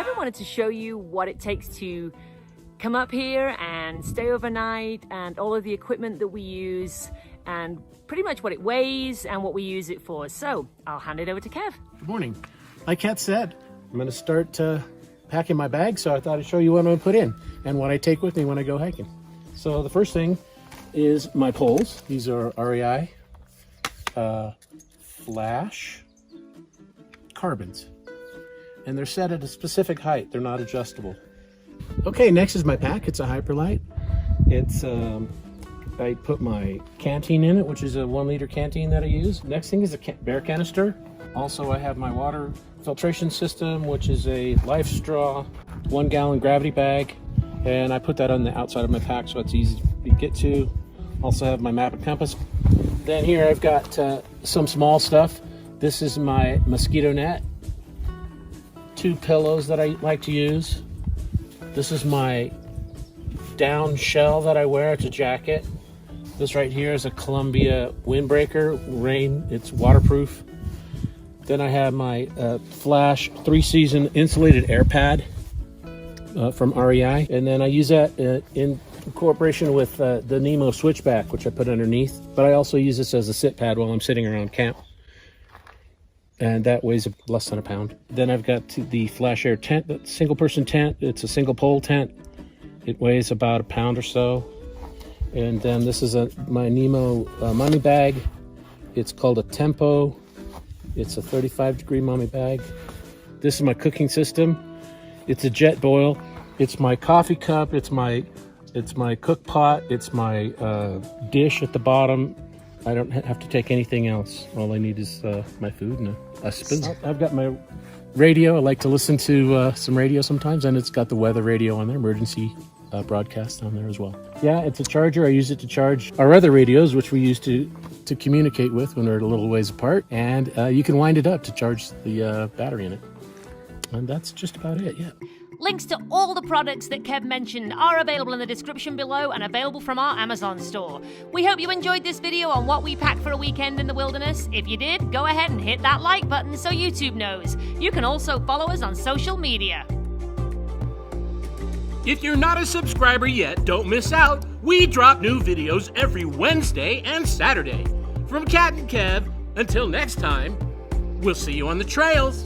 Kevin wanted to show you what it takes to come up here and stay overnight and all of the equipment that we use and pretty much what it weighs and what we use it for. So I'll hand it over to Kev. Good morning. Like Kat said, I'm going to start packing my bag, so I thought I'd show you what I'm going to put in and what I take with me when I go hiking. So the first thing is my poles. These are REI flash carbons, and they're set at a specific height. They're not adjustable. Okay, next is my pack. It's a Hyperlight. It's I put my canteen in it, which is a 1 liter canteen that I use. Next thing is a bear canister. Also, I have my water filtration system, which is a Life Straw 1 gallon gravity bag, and I put that on the outside of my pack so it's easy to get to. Also have my map and compass. Then here I've got some small stuff. This is my mosquito net, 2 pillows that I like to use. This is my down shell that I wear. It's a jacket. This right here is a Columbia windbreaker, rain, it's waterproof. Then I have my Flash 3-season insulated air pad from REI. And then I use that in cooperation with the Nemo switchback, which I put underneath. But I also use this as a sit pad while I'm sitting around camp. And that weighs less than a pound. Then I've got the Flash Air tent, the single person tent. It's a single pole tent. It weighs about a pound or so. And then this is my Nemo mummy bag. It's called a Tempo. It's a 35-degree mummy bag. This is my cooking system. It's a jet boil. It's my coffee cup. It's my cook pot. It's my dish at the bottom. I don't have to take anything else. All I need is my food and a spoon. I've got my radio. I like to listen to some radio sometimes, and it's got the weather radio on there, emergency broadcast on there as well. Yeah, it's a charger. I use it to charge our other radios, which we use to communicate with when we're a little ways apart. And you can wind it up to charge the battery in it. And that's just about it, yeah. Links to all the products that Kev mentioned are available in the description below and available from our Amazon store. We hope you enjoyed this video on what we pack for a weekend in the wilderness. If you did, go ahead and hit that like button so YouTube knows. You can also follow us on social media. If you're not a subscriber yet, don't miss out. We drop new videos every Wednesday and Saturday. From Kat and Kev, until next time, we'll see you on the trails.